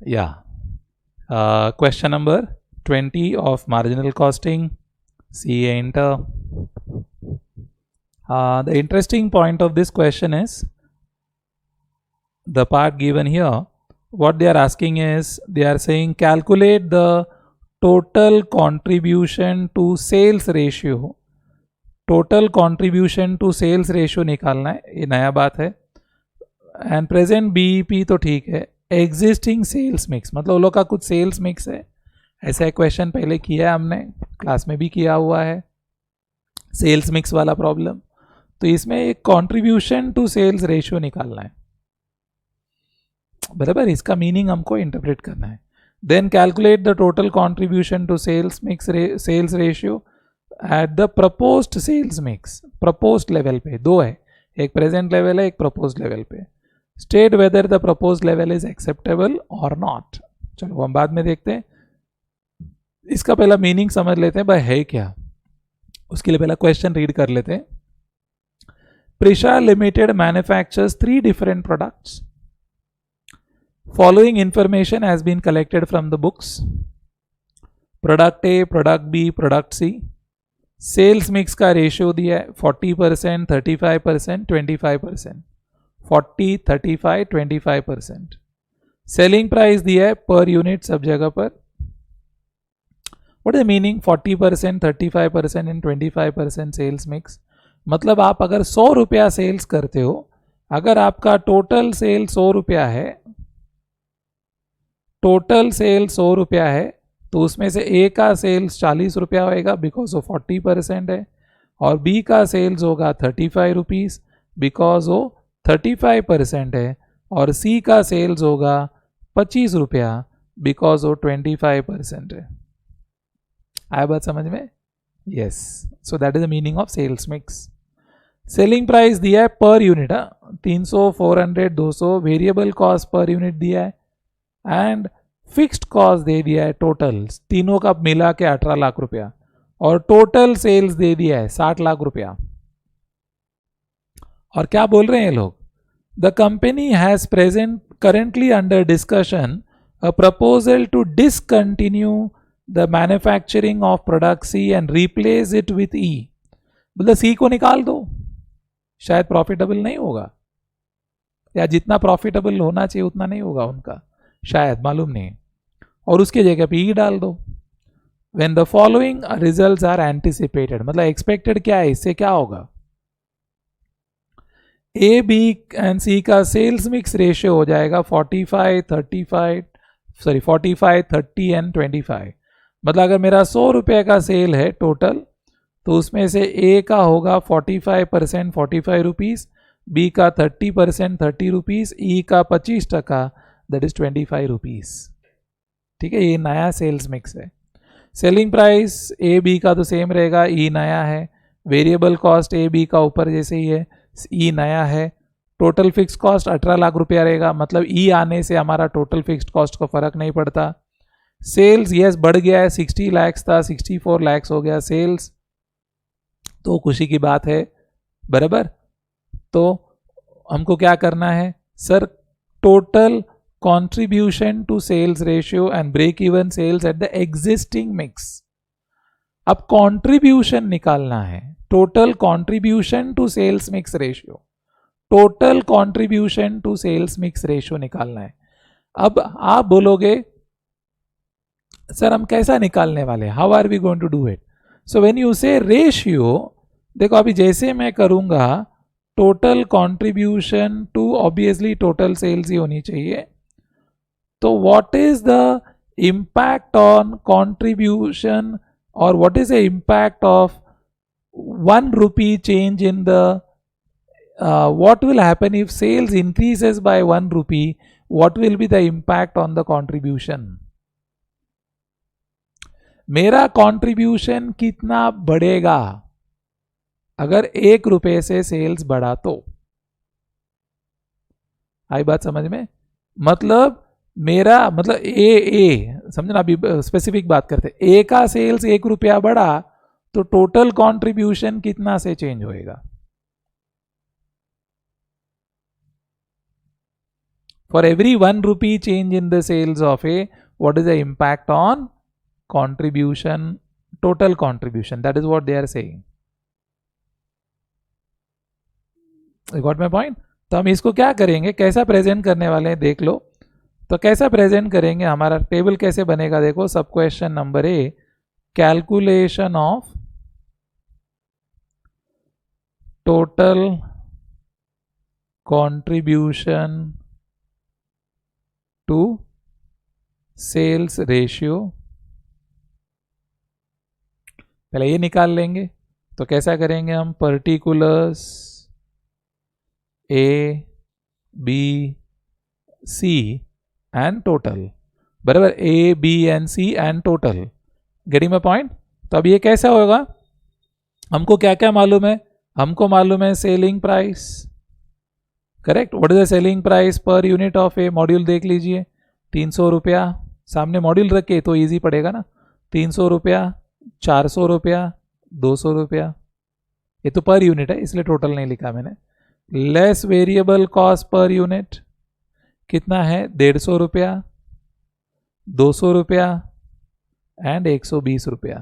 Yeah. Question number 20 of marginal costing. See enter. The interesting point of this question is the part given here. What they are asking is they are saying calculate the total contribution to sales ratio. Total contribution to sales ratio निकालना है, ये नया बात है. And present BEP तो ठीक है, existing cells mix मतलब वो लोग का कुछ सेल्स मिक्स है. ऐसा एक क्वेश्चन पहले किया है हमने, क्लास में भी किया हुआ है, सेल्स मिक्स वाला प्रॉब्लम. तो इसमें एक कॉन्ट्रीब्यूशन टू सेल्स रेशियो निकालना है, बराबर. इसका मीनिंग हमको इंटरप्रेट करना है. Then calculate the total contribution to sales mix sales ratio at the proposed sales mix. Proposed level पे दो है, एक प्रेजेंट लेवल है, एक प्रपोज्ड लेवल पे. State whether the proposed level is acceptable और नॉट. चलो हम बाद में देखते हैं, इसका पहला मीनिंग समझ लेते हैं भाई है क्या. उसके लिए पहला क्वेश्चन रीड कर लेते हैं. Prisha limited manufactures 3 different products. Following information has been collected from the books. Product A, Product B, Product C. Sales mix का रेशियो दिया है 40%, 35%, 25%. 40, 35, 25%. सेलिंग प्राइस दिया है पर यूनिट सब जगह पर. What is the meaning 40%, 35% and 25% sales mix. मतलब आप अगर 100 रुपया सेल्स करते हो, अगर आपका टोटल सेल 100 रुपया है, टोटल सेल 100 रुपया है, तो उसमें से ए का सेल्स 40 रुपया होएगा बिकॉज वो 40% है, और बी का सेल्स होगा 35 रुपीज़ बिकॉज वो 35% है, और सी का सेल्स होगा 25 रुपया बिकॉज वो 25% है. आया बात समझ में? Yes. So that is the meaning of sales mix. Selling price दिया है per unit, 300, 400, 200. Variable cost per unit दिया है एंड फिक्स्ड कॉस्ट दे दिया है टोटल, तीनों का मिला के 18 लाख रुपया, और टोटल सेल्स दे दिया है 60 लाख रुपया. और क्या बोल रहे हैं ये लोग? The company has present currently under discussion a proposal to discontinue the manufacturing of product C and replace it with E. मतलब सी को निकाल दो, शायद प्रॉफिटेबल नहीं होगा, या जितना प्रॉफिटेबल होना चाहिए उतना नहीं होगा उनका, शायद, मालूम नहीं, और उसके जगह पे ई डाल दो. When the following results are anticipated, मतलब एक्सपेक्टेड क्या है, इससे क्या होगा? ए बी एंड सी का सेल्स मिक्स रेशियो हो जाएगा 45, 30 एंड 25. मतलब अगर मेरा 100 रुपये का सेल है टोटल, तो उसमें से ए का होगा 45%, 45 रुपीज़, बी का 30%, 30 रुपीज़, ई का 25%, दैट इज 25 रुपीज़. ठीक है, ये नया सेल्स मिक्स है. सेलिंग प्राइस ए बी का तो सेम रहेगा, ई नया है. वेरिएबल कॉस्ट ए बी का ऊपर जैसे ही है, ई नया है. टोटल फिक्स कॉस्ट 18 लाख रुपया रहेगा, मतलब ई आने से हमारा टोटल फिक्स्ड कॉस्ट को फर्क नहीं पड़ता. सेल्स यस बढ़ गया है, 60 लाख था 64 लाख हो गया सेल्स, तो खुशी की बात है, बराबर. तो हमको क्या करना है sir? Total contribution to sales ratio and break even sales at the existing mix. अब contribution निकालना है, total contribution to sales mix ratio, total contribution to sales mix ratio निकालना है. अब आप बोलोगे सर हम कैसा निकालने वाले, how are we going to do it? So when you say ratio, देखो अभी जैसे मैं करूंगा, total contribution to obviously total sales ही होनी चाहिए. So what is the impact on contribution, or what is the impact of 1 rupee change in the what will happen if sales increases by 1 rupee? What will be the impact on the contribution? मेरा contribution कितना बढ़ेगा अगर 1 रुपये से sales बढ़ा तो? आई बात समझ में? मतलब मेरा मतलब ए समझना, अभी स्पेसिफिक बात करते हैं. ए का सेल्स 1 रुपया बढ़ा तो टोटल कंट्रीब्यूशन कितना से चेंज होएगा? For every 1 rupee change in the sales of A, what is the impact on contribution, total contribution? That is what they are saying. You got my point? तो हम इसको क्या करेंगे, कैसा प्रेजेंट करने वाले हैं देख लो. तो कैसा प्रेजेंट करेंगे, हमारा टेबल कैसे बनेगा देखो. सब question number A, calculation of total contribution to sales ratio. पहले ये निकाल लेंगे. तो कैसा करेंगे हम, particulars A B C and total, बराबर. A B and C and total. Getting my point? तो अब ये कैसा होगा, हमको क्या क्या मालूम है, हमको मालूम है selling price. Correct. What is the selling price per unit of A. Module देख लीजिए, 300 रुपया. सामने मॉड्यूल रखे तो इजी पड़ेगा ना. 300 रुपया, 400 रुपया, 200 रुपया. ये तो पर यूनिट है इसलिए टोटल नहीं लिखा मैंने. Less variable cost per unit कितना है, 150 रुपया, 200 रुपया एंड 120 रुपया.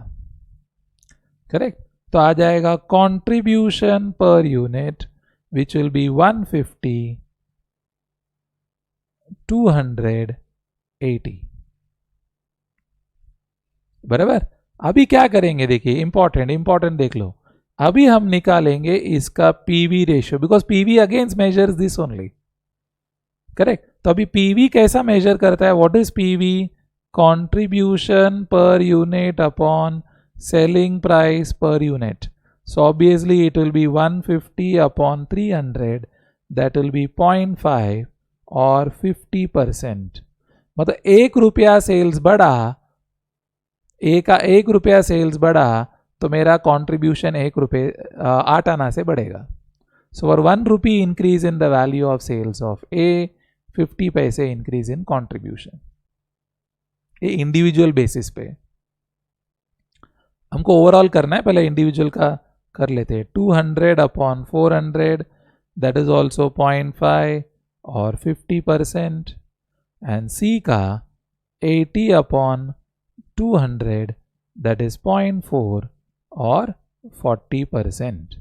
करेक्ट. तो आ जाएगा contribution per unit which will be 150, 280. बराबर. अभी क्या करेंगे देखिए, इंपॉर्टेंट देख लो. अभी हम निकालेंगे इसका PV ratio, because PV against measures this only. Correct. तो अभी पीवी कैसा मेजर करता है, what is PV, contribution per unit upon selling price per unit. So obviously it will be 150 upon 300, that will be 0.5 और 50%. मतलब 1 रुपया sales बढ़ा, ए का 1 रुपया सेल्स बढ़ा तो मेरा कंट्रीब्यूशन 1 रुपये 8 आना से बढ़ेगा. So for 1 rupee increase in the value of sales of A, 50 paise increase in contribution. ये इंडिविजुअल बेसिस पे. हमको ओवरऑल करना है, पहले इंडिविजुअल का कर लेते हैं. 200 अपॉन 400, दैट इज ऑल्सो 0.5 और 50%. एंड सी का 80 अपॉन 200, दैट इज 0.4 और 40%.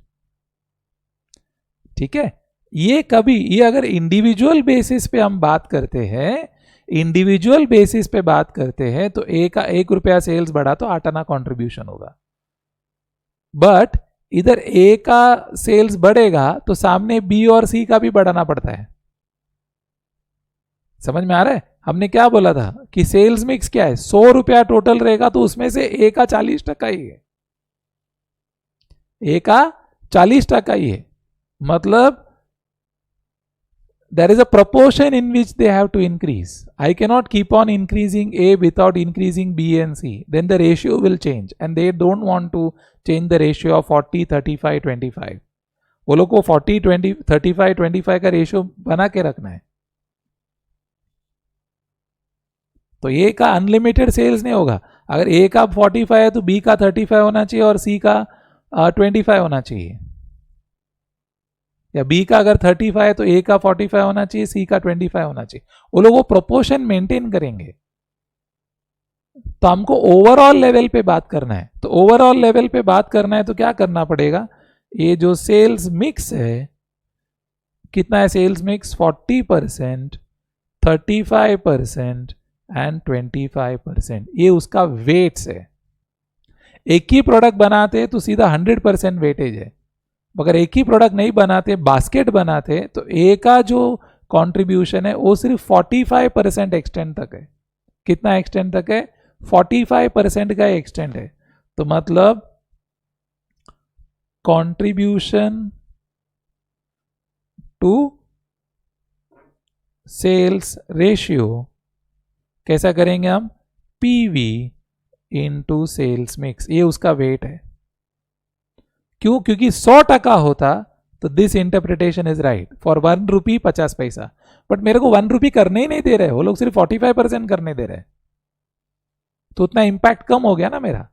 ठीक है. ये कभी, ये अगर इंडिविजुअल बेसिस पे हम बात करते हैं, इंडिविजुअल बेसिस पे बात करते हैं तो ए का 1 रुपया सेल्स बढ़ा तो 8 आना कॉन्ट्रीब्यूशन होगा. बट इधर ए का सेल्स बढ़ेगा तो सामने बी और सी का भी बढ़ाना पड़ता है. समझ में आ रहा है? हमने क्या बोला था कि सेल्स मिक्स क्या है, 100 रुपया टोटल रहेगा तो उसमें से ए का 40% ही है. ए का 40% ही है. मतलब there is a proportion in which they have to increase. I cannot keep on increasing A without increasing B and C. Then the ratio will change and they don't want to change the ratio of 40, 35, 25. वो लोग को 40, 20, 35, 25 का ratio बना के रखना है. तो A का अनलिमिटेड सेल्स नहीं होगा. अगर A का 45 है तो B का 35 होना चाहिए और C का 25 होना चाहिए. या बी का अगर 35 है तो ए का 45 होना चाहिए, सी का 25 होना चाहिए. वो लोग वो प्रोपोर्शन मेंटेन करेंगे. तो हमको ओवरऑल लेवल पे बात करना है. तो ओवरऑल लेवल पे बात करना है तो क्या करना पड़ेगा, ये जो सेल्स मिक्स है, कितना है सेल्स मिक्स, 40%, 35% एंड 25%. ये उसका वेट्स है. एक ही प्रोडक्ट बनाते तो सीधा 100% वेटेज है. मगर एक ही प्रोडक्ट नहीं बनाते, बास्केट बनाते, तो ए का जो कंट्रीब्यूशन है वो सिर्फ 45% एक्सटेंड तक है. कितना एक्सटेंड तक है, 45% का एक्सटेंड है. तो मतलब कंट्रीब्यूशन टू सेल्स रेशियो कैसा करेंगे हम, पीवी इनटू सेल्स मिक्स. ये उसका वेट है. क्यों, क्योंकि 100% होता तो this interpretation is right for 1 रुपी 50 पैसा. बट मेरे को 1 रुपी करने ही नहीं दे रहे, वो लोग सिर्फ 45% करने दे रहे, तो उतना इंपैक्ट कम हो गया ना मेरा.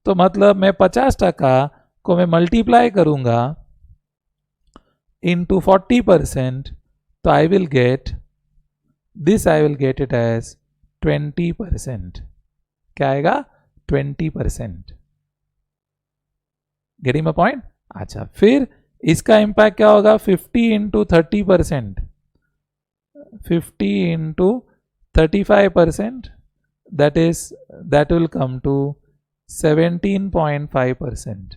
तो मतलब मैं 50% को मैं मल्टीप्लाई करूंगा इनटू 40%, तो I will get this I will get it as 20%. क्या आएगा? 20%. Getting my point? अच्छा, फिर इसका इंपैक्ट क्या होगा? 50 into 30%, 50 into 35%, that will come to 17.5%.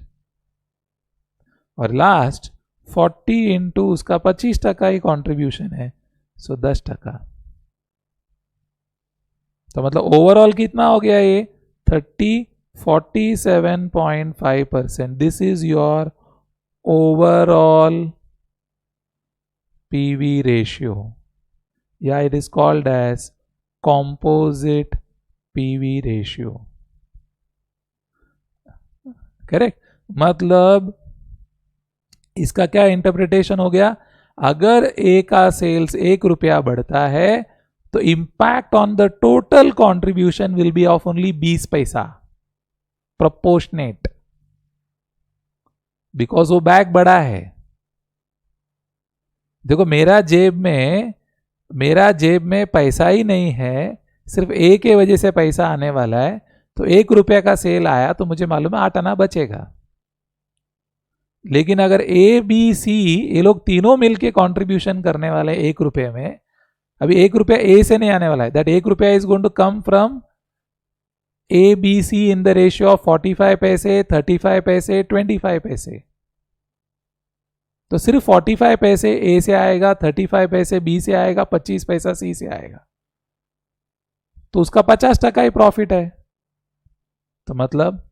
और लास्ट 40 इंटू उसका 25% ही कॉन्ट्रीब्यूशन है, सो 10%. तो मतलब ओवरऑल कितना हो गया ये? 47.5%. This is your overall PV ratio, या it is called as composite PV ratio. Correct? मतलब इसका क्या इंटरप्रिटेशन हो गया? अगर ए का सेल्स 1 रुपया बढ़ता है तो impact on the total contribution will be of only 20 पैसा, प्रोपोर्शनेट, बिकॉज वो बैग बड़ा है. देखो मेरा जेब में पैसा ही नहीं है, सिर्फ ए के वजह से पैसा आने वाला है. तो 1 रुपया का सेल आया तो मुझे मालूम है 8 आना बचेगा. लेकिन अगर ए बी सी ये लोग तीनों मिलके कंट्रीब्यूशन करने वाले 1 रुपये में, अभी 1 रुपया ए से नहीं आने वाला है. दैट 1 रुपया is going to come from A B C in the ratio of 45 पैसे, 35 पैसे, 25 पैसे. तो सिर्फ 45 पैसे ए से आएगा, 35 पैसे बी से आएगा, 25 पैसा सी से आएगा. तो उसका 50% ही प्रॉफिट है. तो मतलब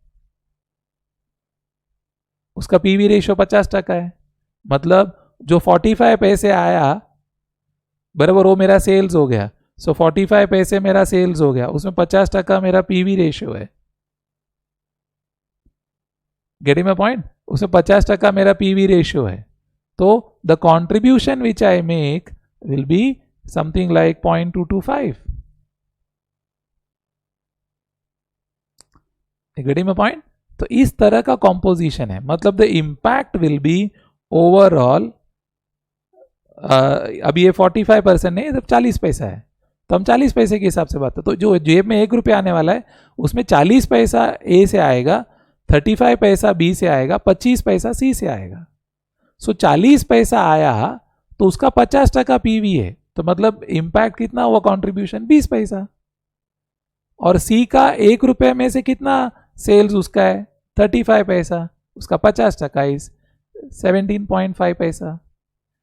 उसका पीवी रेशियो 50% है. मतलब जो 45 पैसे आया बराबर, वो मेरा सेल्स हो गया. सो 45 पैसे मेरा सेल्स हो गया, उसमें 50% मेरा पीवी रेशियो है. Getting my point? उसमें 50% मेरा पीवी रेशियो है. तो the contribution which I make will be something like 0.225. Getting my point? तो इस तरह का कॉम्पोजिशन है. मतलब the impact will be overall, अभी ये 45% नहीं, जब 40 पैसा है तो हम 40 पैसे के हिसाब से बात है. तो जो जेब में 1 रुपया आने वाला है उसमें 40 पैसा ए से आएगा, 35 पैसा बी से आएगा, 25 पैसा सी से आएगा. सो 40 पैसा आया तो उसका 50% पीवी है. तो मतलब इंपैक्ट कितना हुआ? कॉन्ट्रीब्यूशन 20 पैसा. और सी का 1 रुपये में से कितना सेल्स उसका है? 35 पैसा. उसका 50% इज 17.5 पैसा.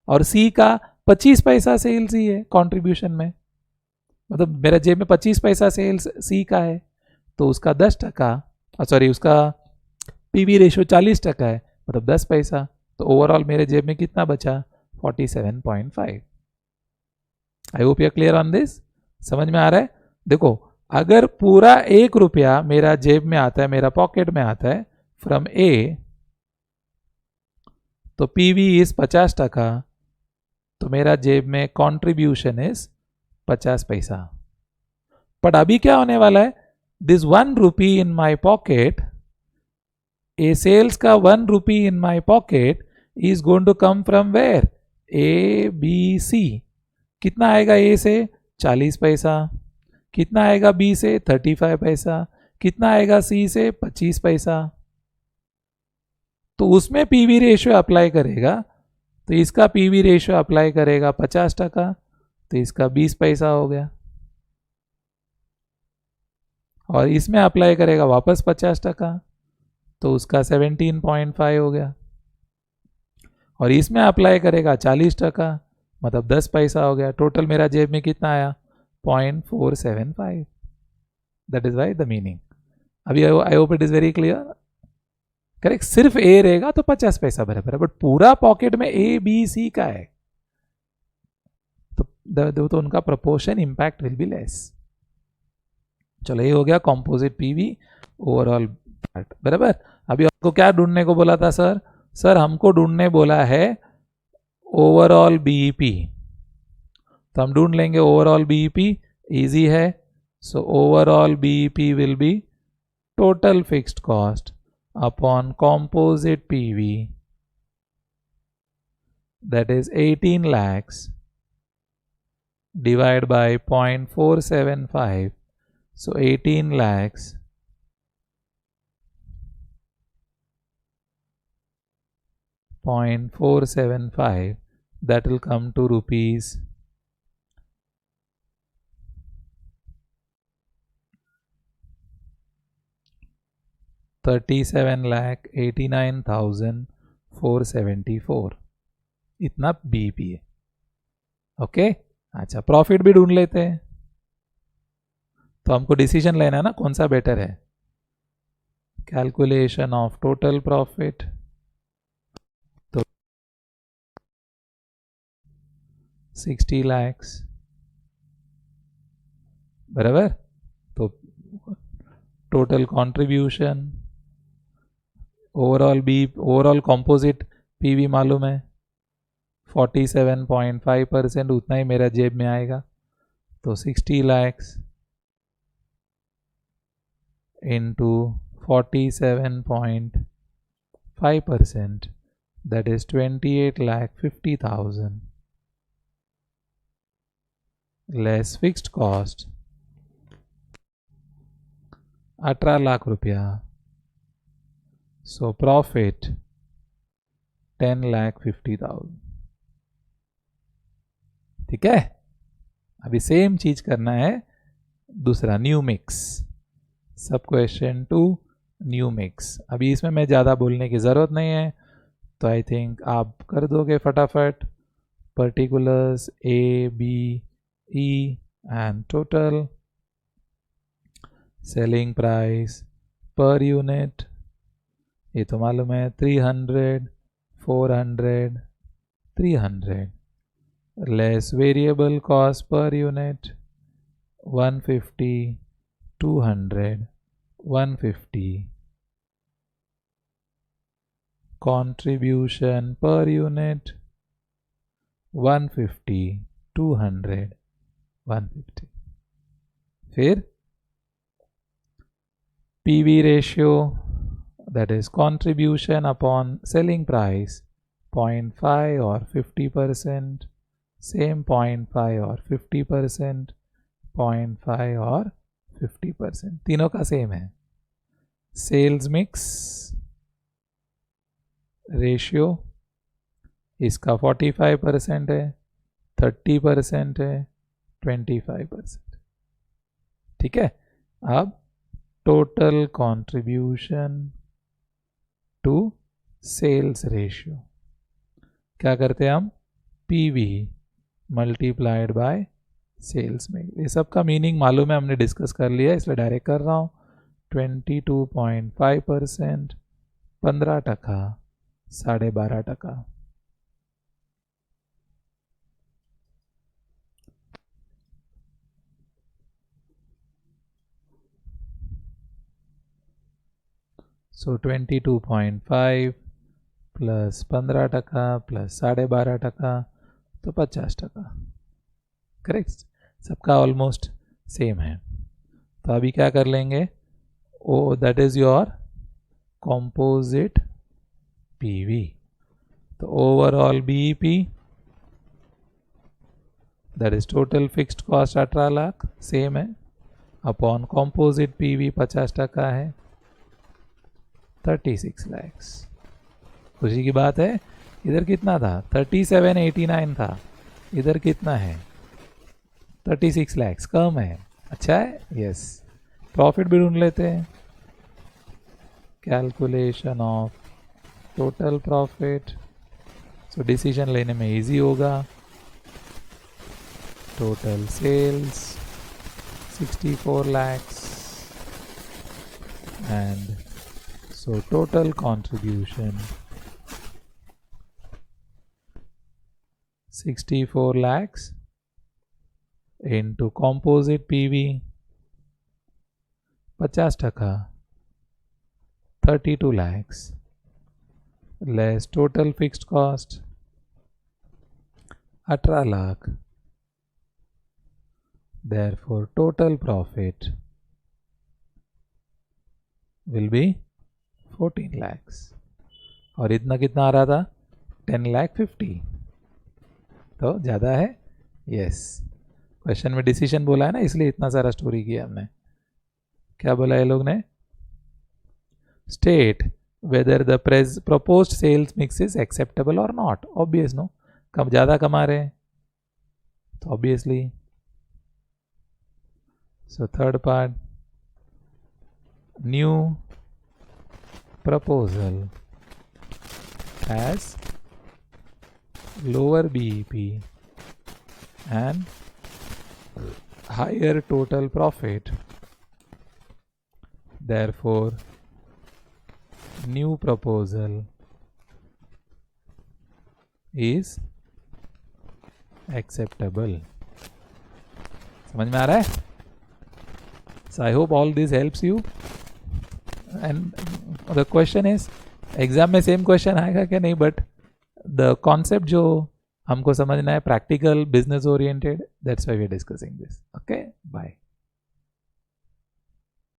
और सी का 25 पैसा सेल्स ही है कंट्रीब्यूशन में. मतलब मेरा जेब में 25 पैसा सेल्स सी का है, तो उसका 10%, सॉरी उसका पीवी रेशियो 40% है, मतलब 10 पैसा. तो ओवरऑल मेरे जेब में कितना बचा? 47.5. I hope you are clear on this. समझ में आ रहा है? देखो अगर पूरा 1 रुपया मेरा जेब में आता है, मेरा पॉकेट में आता है फ्रॉम ए, तो पीवी इज 50%, तो मेरा जेब में कंट्रीब्यूशन इज 50 पैसा. बट अभी क्या होने वाला है? This 1 rupee in my pocket, A sales का 1 rupee in my pocket is going to come from where? A B C. कितना आएगा ए से? 40 पैसा. कितना आएगा बी से? 35 पैसा. कितना आएगा सी से? 25 पैसा. तो उसमें पीवी रेशियो अप्लाई करेगा, तो इसका पीवी रेशियो अप्लाई करेगा 50%, तो इसका 20 पैसा हो गया. और इसमें अप्लाई करेगा वापस 50%, तो उसका 17.5 हो गया. और इसमें अप्लाई करेगा 40%, मतलब 10 पैसा हो गया. टोटल मेरा जेब में कितना आया? 0.475. That is why the meaning. अभी I hope it is very clear. Correct? सिर्फ ए रहेगा तो 50 पैसा बराबर है, बट पूरा पॉकेट में ए बी सी का है, तो उनका proportion impact will be less. चलो ये हो गया कंपोजिट पीवी ओवरऑल पार्ट. बराबर. अभी आपको क्या ढूंढने को बोला था सर? सर हमको ढूंढने बोला है ओवरऑल बीईपी. तो हम ढूंढ लेंगे ओवरऑल बीईपी. इजी है. So overall BEP will be total fixed cost upon composite PV, that is 18 lakhs divide by 0.475, so 18 lakhs 0.475, that will come to rupees 37,89,474, इतना बीपी है। ओके, अच्छा प्रॉफिट भी ढूंढ लेते हैं, तो हमको डिसीजन लेना है ना कौन सा बेटर है। कैलकुलेशन ऑफ टोटल प्रॉफिट, तो 60 lakhs बराबर, तो total contribution overall composite PV मालूम है 47.5%, उतना ही मेरा जेब में आएगा। तो 60 lakhs into 47.5%, that is 28,50,000 less fixed cost 18 lakh रुपया, so profit 10,50,000। ठीक है, अभी सेम चीज करना है दूसरा, न्यू मिक्स, सब क्वेश्चन टू न्यू मिक्स। अभी इसमें मैं ज़्यादा बोलने की ज़रूरत नहीं है, तो आई थिंक आप कर दोगे फटाफट। Particulars A B E and total, selling price per unit, ये तो मालूम है 300, 400, 300, less variable cost per unit 150, 200, 150, contribution per unit 150, 200, 150। फिर PV ratio, that is contribution upon selling price 0.5 or 50%, same 0.5 or 50%, 0.5 और 50%, तीनों का सेम है। सेल्स मिक्स रेशियो, इसका 45% है, 30% है, 25%। ठीक है, अब total contribution to sales ratio क्या करते हैं हम, पीवी मल्टीप्लाइड बाय सेल्स में। ये सब का मीनिंग मालूम है, हमने डिस्कस कर लिया, इसलिए डायरेक्ट कर रहा हूँ। 22.5%, 15%, 12.5%। सो 22.5 प्लस 15% प्लस 12.5%, तो 50%। करेक्ट, सबका ऑलमोस्ट सेम है। तो अभी क्या कर लेंगे, oh that is your composite PV. तो overall BEP, that is total fixed cost 18 lakh, same है, अपॉन कंपोजिट पीवी 50% है, 36 lakhs। खुशी की बात है, इधर कितना था, 3789 था, इधर कितना है 36 lakhs, कम है, अच्छा है, यस। प्रॉफिट भी ढूंढ लेते हैं। Calculation of total profit, so decision लेने में इजी होगा। Total sales 64 lakhs and so total contribution 64 lakhs into composite PV 50%, 32 lakhs less total fixed cost 18 lakh, therefore total profit will be 14 lakhs। और इतना कितना आ रहा था, 10,50,000, तो ज़्यादा है, यस। क्वेश्चन में डिसीजन बोला है ना, इसलिए इतना सारा स्टोरी किया हमने. क्या बोला ये लोग ने? State whether the proposed sales mix is acceptable और नॉट. ऑब्वियस नो, कब ज़्यादा कमा रहे हैं तो obviously. So third part, new proposal has lower BEP and higher total profit. Therefore, new proposal is acceptable. समझ में आ रहा है? So I hope all this helps you. And the question is, exam में सेम क्वेश्चन आएगा क्या? नहीं, but the concept जो हमको समझना है practical, business oriented, that's why we are discussing this. Okay, bye.